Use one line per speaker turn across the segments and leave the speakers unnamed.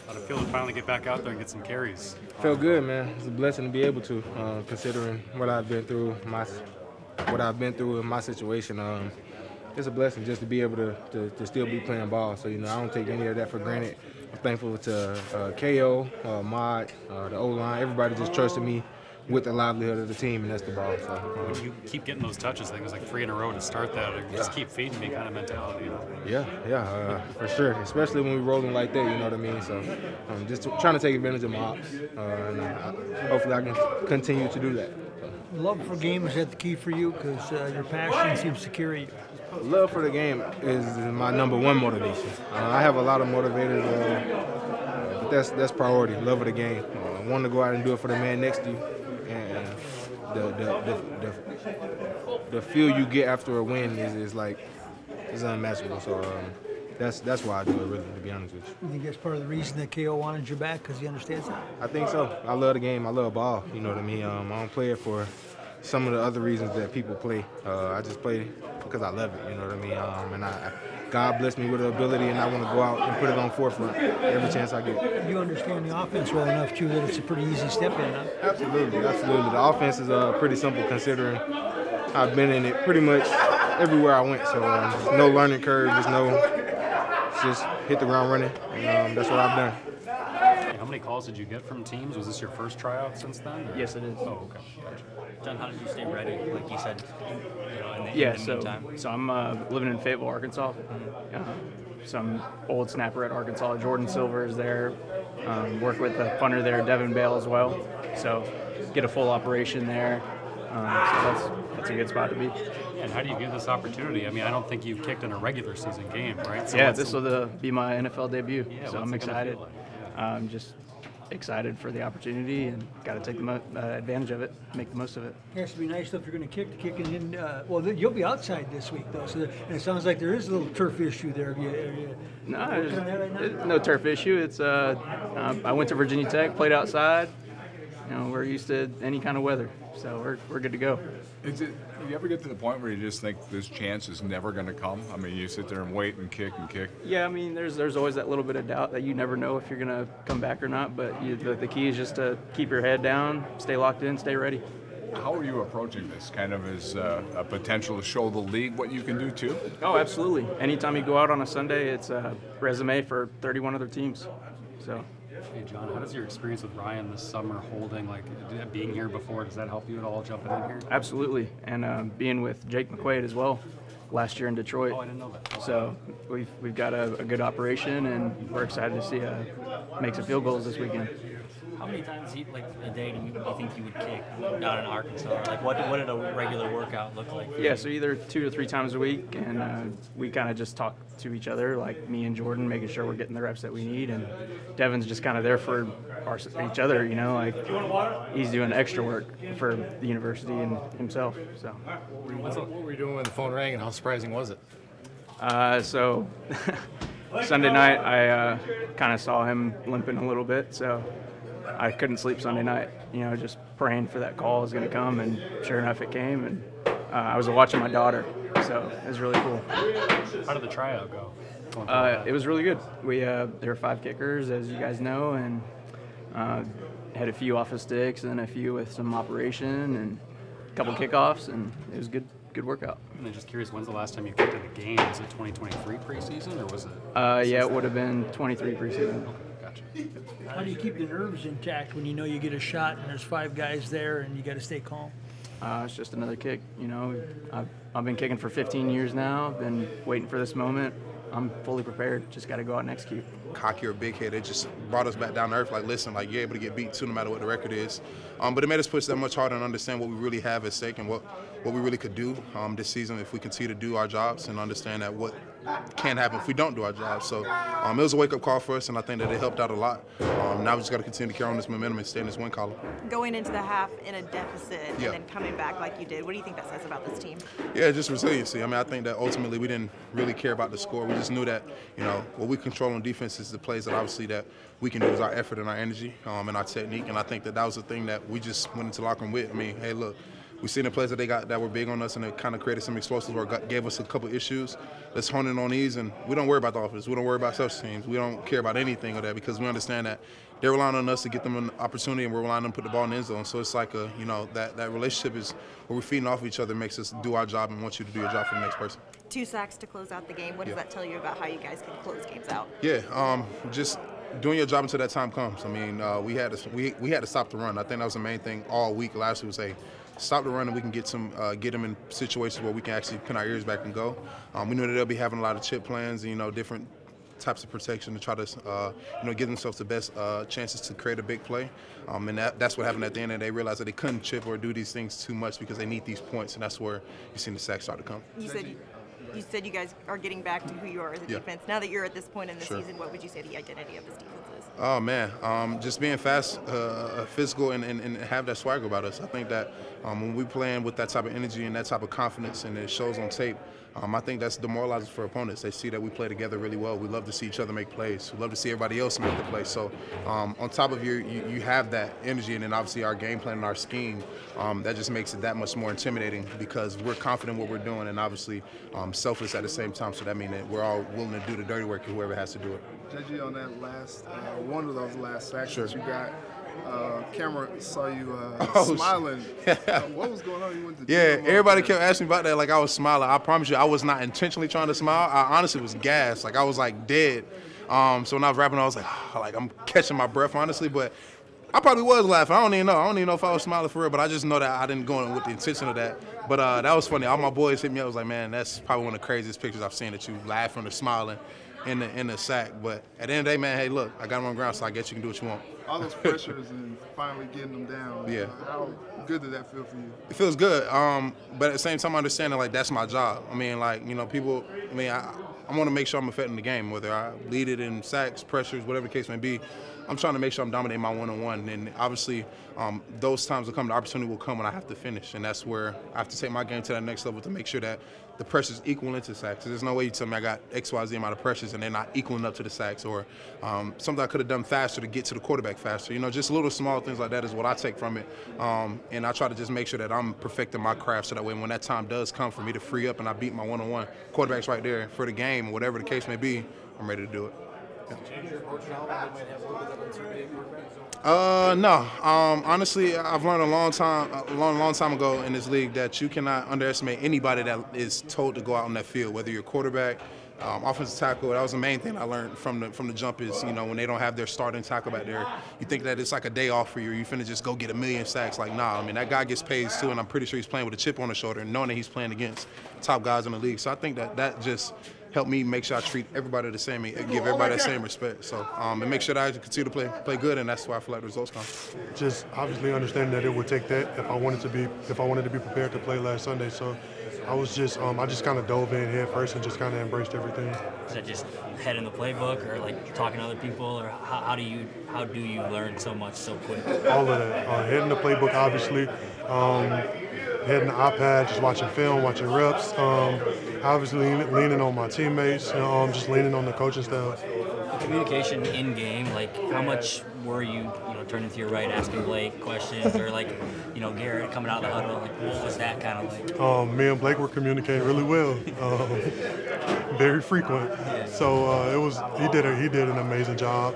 How'd it feel to finally get back out there and get some carries?
Felt good, man. It's a blessing to be able to, considering what I've been through in my situation. It's a blessing just to be able to still be playing ball. So, I don't take any of that for granted. I'm thankful to KO, Mod, the O-line. Everybody just trusted me with the livelihood of the team, and that's the ball. So,
when you keep getting those touches, I think it was like 3 in a row to start that. Just keep feeding me kind of mentality.
Yeah, for sure. Especially when we're rolling like that, you know what I mean? So just trying to take advantage of my ops. And hopefully I can continue to do that.
Love for game, is that the key for you? Because your passion seems to carry you.
Love for the game is my number one motivation. I have a lot of motivators, but that's priority, love of the game. Wanting to go out and do it for the man next to you. And the feel you get after a win is unmatchable. So that's why I do it, really, to be honest with you.
You think that's part of the reason that KO wanted you back, because he understands that?
I think so. I love the game. I love ball. You know what I mean? I don't play it for some of the other reasons that people play. I just play because I love it. You know what I mean? And God blessed me with the ability, and I want to go out and put it on forefront every chance I get.
You understand the offense well enough, too, that it's a pretty easy step in, huh?
Absolutely. The offense is pretty simple considering I've been in it pretty much everywhere I went. So no learning curve, just hit the ground running, and that's what I've done.
How many calls did you get from teams? Was this your first tryout since then? Or?
Yes, it is.
Oh, okay. Gotcha.
John, how did you stay ready, like you said, in the meantime?
So I'm living in Fayetteville, Arkansas. So I'm old snapper at Arkansas. Jordan Silver is there. Work with the punter there, Devin Bale, as well. So get a full operation there. So that's a good spot to be.
And how do you view this opportunity? I mean, I don't think you've kicked in a regular season game, right? So
this will be my NFL debut.
Yeah,
so I'm excited. I'm just excited for the opportunity and got to take advantage of it, make the most of it.
It has to be nice though if you're going to kick it in. You'll be outside this week though, and it sounds like there is a little turf issue there.
No, there's no turf issue. It's I went to Virginia Tech, played outside. We're used to any kind of weather, so we're good to go.
Do you ever get to the point where you just think this chance is never going to come? I mean, you sit there and wait and kick and kick.
Yeah, I mean, there's always that little bit of doubt that you never know if you're going to come back or not. But the key is just to keep your head down, stay locked in, stay ready.
How are you approaching this? Kind of as a potential to show the league what you can do too?
Oh, absolutely. Anytime you go out on a Sunday, it's a resume for 31 other teams. So.
Hey, John, how does your experience with Ryan this summer holding, being here before, does that help you at all jumping in here?
Absolutely, and being with Jake McQuaid as well last year in Detroit.
Oh, I didn't know that.
So we've got a good operation, and we're excited to see make some field goals this weekend.
How many times a day do you think you would kick down in Arkansas? Like what did a regular workout look like?
Yeah, so either 2 to 3 times a week, and we kind of just talk to each other, like me and Jordan, making sure we're getting the reps that we need, and Devin's just kind of there for each other, he's doing extra work for the university and himself. So.
What were you doing when the phone rang, and how surprising was it?
So Sunday night, I kind of saw him limping a little bit, so I couldn't sleep Sunday night, just praying for that call was going to come, and sure enough it came, and I was watching my daughter, so it was really cool.
How did the tryout go?
It was really good. There were 5 kickers, as you guys know, and had a few off of sticks and a few with some operation and a couple kickoffs, and it was good workout.
And I'm just curious, when's the last time you kicked in a game? Was it 2023 preseason, or was it?
Yeah, it would have been 23 preseason.
Okay, gotcha.
How do you keep your nerves intact when you know you get a shot and there's 5 guys there and you got to stay calm?
It's just another kick. I've been kicking for 15 years now. Been waiting for this moment. I'm fully prepared. Just got to go out and execute.
Cocky or big head, it just brought us back down to earth. Listen, you're able to get beat too, no matter what the record is. But it made us push that much harder and understand what we really have at stake and what we really could do this season if we continue to do our jobs and understand that what can happen if we don't do our jobs. So it was a wake-up call for us, and I think that it helped out a lot. Now we just got to continue to carry on this momentum and stay in this win column.
Going into the half in a deficit and then coming back like you did, what do you think that says about this team?
Yeah, just resiliency. I think that ultimately we didn't really care about the score. We just knew that, what we control on defense is the plays that obviously that we can do is our effort and our energy and our technique. And I think that was the thing that we just went into the locker room with. Hey, look, We seen the plays that they got that were big on us, and it kind of created some explosives or gave us a couple issues. Let's hone in on these, and we don't worry about the offense. We don't worry about special teams. We don't care about anything of that because we understand that they're relying on us to get them an opportunity, and we're relying on them to put the ball in the end zone. So it's like that relationship is where we're feeding off of each other, makes us do our job and want you to do your job for the next person.
2 sacks to close out the game. What does that tell you about how you guys can close games out?
Yeah, just doing your job until that time comes. I mean, we had to stop the run. I think that was the main thing all week last week was, hey, stop the run and we can get them in situations where we can actually pin our ears back and go. We knew that they'll be having a lot of chip plans, different types of protection to try to, give themselves the best chances to create a big play. And that's what happened at the end. And they realized that they couldn't chip or do these things too much because they need these points, and that's where you've seen the sacks start to come.
You said you guys are getting back to who you are as a defense. Now that you're at this point in the season, what would you say the identity of this defense is?
Oh, man, just being fast, physical, and have that swagger about us. I think that when we're playing with that type of energy and that type of confidence and it shows on tape, I think that's demoralizing for opponents. They see that we play together really well. We love to see each other make plays. We love to see everybody else make the plays. So on top of you have that energy, and then obviously our game plan and our scheme, that just makes it that much more intimidating because we're confident in what we're doing and obviously selfless at the same time. So that means that we're all willing to do the dirty work and whoever has to do it.
JG, on that last, one of those last sacks that you got, camera saw you smiling. What was going on? You went to
everybody kept asking me about that like I was smiling. I promise you I was not intentionally trying to smile. I honestly was gassed. Like I was like dead. So when I was rapping, I was like I'm catching my breath honestly, but I probably was laughing. I don't even know if I was smiling for real, but I just know that I didn't go in with the intention of that. But that was funny. All my boys hit me up. I was like, man, that's probably one of the craziest pictures I've seen, that you laughing or smiling in the sack. But at the end of the day, man, hey, look, I got him on the ground, so I guess you can do what you want.
All those pressures and finally getting them down.
Yeah.
How good did that feel for you?
It feels good. But at the same time, understanding like that's my job. I mean, people. I mean, I want to make sure I'm affecting the game, whether I lead it in sacks, pressures, whatever the case may be. I'm trying to make sure I'm dominating my one-on-one, and obviously those times will come. The opportunity will come when I have to finish, and that's where I have to take my game to that next level to make sure that the pressure's equal into sacks. There's no way you tell me I got X, Y, Z amount of pressures and they're not equaling up to the sacks, or something I could have done faster to get to the quarterback faster. Just little small things like that is what I take from it, and I try to just make sure that I'm perfecting my craft so that way when that time does come for me to free up and I beat my one-on-one, quarterback's right there for the game, whatever the case may be, I'm ready to do it. No. Honestly, I've learned a long time ago in this league that you cannot underestimate anybody that is told to go out on that field, whether you're a quarterback, offensive tackle. That was the main thing I learned from the jump is, when they don't have their starting tackle back there, you think that it's like a day off for you. You finna just go get 1,000,000 sacks. Like, nah, I mean, that guy gets paid too, and I'm pretty sure he's playing with a chip on his shoulder and knowing that he's playing against top guys in the league. So I think that just help me make sure I treat everybody the same and give everybody that same respect. So and make sure that I continue to play good, and that's why I feel like the results come.
Just obviously understanding that it would take that if I wanted to be prepared to play last Sunday. So I just kind of dove in head first and just kind of embraced everything.
Is that just head in the playbook, or like talking to other people, or how do you learn so much so quick?
All of that. Head in the playbook, obviously. Head in the iPad, just watching film, watching reps. Obviously leaning on my teammates, just leaning on the coaching staff.
Communication in game, like how much were you turning to your right, asking Blake questions, or Garrett coming out of the huddle? Like, what was that kind of like?
Me and Blake were communicating really well, very frequent. So he did an amazing job.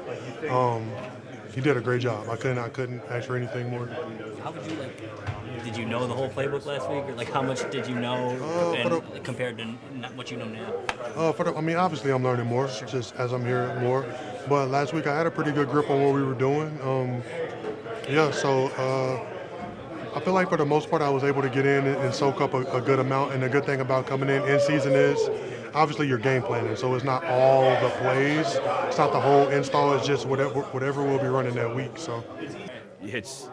He did a great job. I couldn't ask for anything more.
How would you did you know the whole playbook last week, or how much did you know compared to what you know now?
Obviously I'm learning more just as I'm hearing more. But last week I had a pretty good grip on what we were doing. I feel like for the most part I was able to get in and soak up a good amount. And the good thing about coming in season is obviously you're game planning, so it's not all the plays. It's not the whole install. It's just whatever we'll be running that week. So.
It's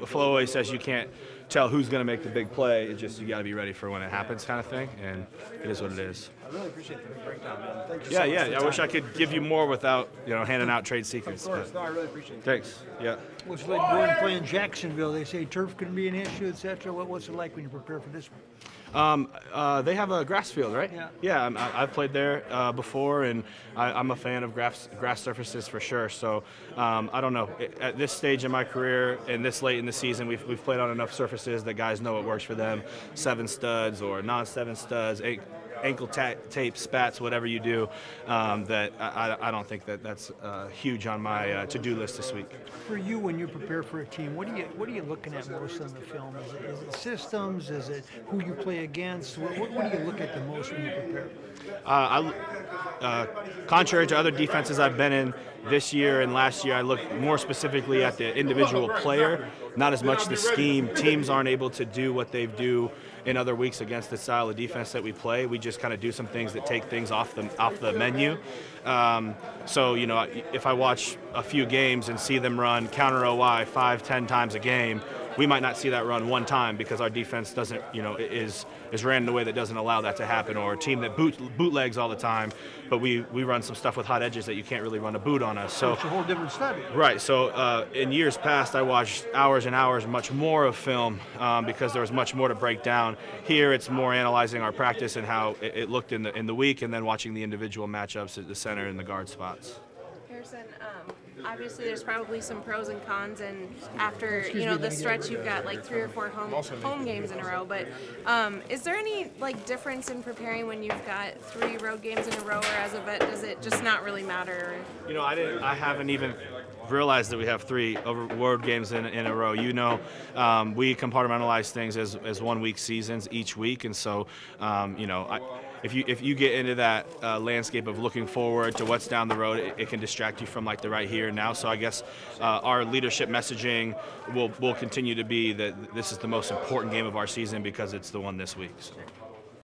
Flo always says you can't tell who's going to make the big play. It's just you got to be ready for when it happens, kind of thing, and it is what it is.
I really appreciate the breakdown, man. Thank you
so
much.
Yeah. I wish I could give you more without handing out trade secrets.
Of course, no, I really appreciate it.
Thanks. Yeah.
What's it like going and playing Jacksonville? They say turf can be an issue, etc. What's it like when you prepare for this one?
They have a grass field, right?
Yeah.
Yeah, I've played there before, and I'm a fan of grass surfaces for sure. So I don't know. At this stage in my career and this late in the season, we've played on enough surfaces that guys know what works for them. 7 studs or non-7 studs, ankle tape, spats, whatever you do. That I don't think that's huge on my to-do list this week.
For you, when you prepare for a team, what are you looking at most on the film? Is it systems? Is it who you play against? What do you look at the most when you prepare?
Contrary to other defenses I've been in this year and last year, I look more specifically at the individual player, not as much the scheme. Teams aren't able to do what they do in other weeks against the style of defense that we play. We just kind of do some things that take things off the menu. So, you know, if I watch a few games and see them run counter OI 5-10 times a game, we might not see that run one time because our defense doesn't, you know, is ran in a way that doesn't allow that to happen, or a team that bootlegs all the time, but we run some stuff with hot edges that you can't really run a boot on us. So
it's a whole different study.
Right. So in years past, I watched hours and hours, much more of film because there was much more to break down. Here, it's more analyzing our practice and how it looked in the week, and then watching the individual matchups at the center and the guard spots.
Harrison, obviously there's probably some pros and cons, and after the stretch you've got like 3 or 4 home games in a row, but is there any like difference in preparing when you've got 3 road games in a row, or as a vet does it just not really matter?
You know, I haven't even realized that we have 3 road games in a row. You know, we compartmentalize things as 1 week seasons each week, and so you know, if you get into that landscape of looking forward to what's down the road, it can distract you from like the right here and now. So I guess our leadership messaging will continue to be that this is the most important game of our season because it's the one this week. So.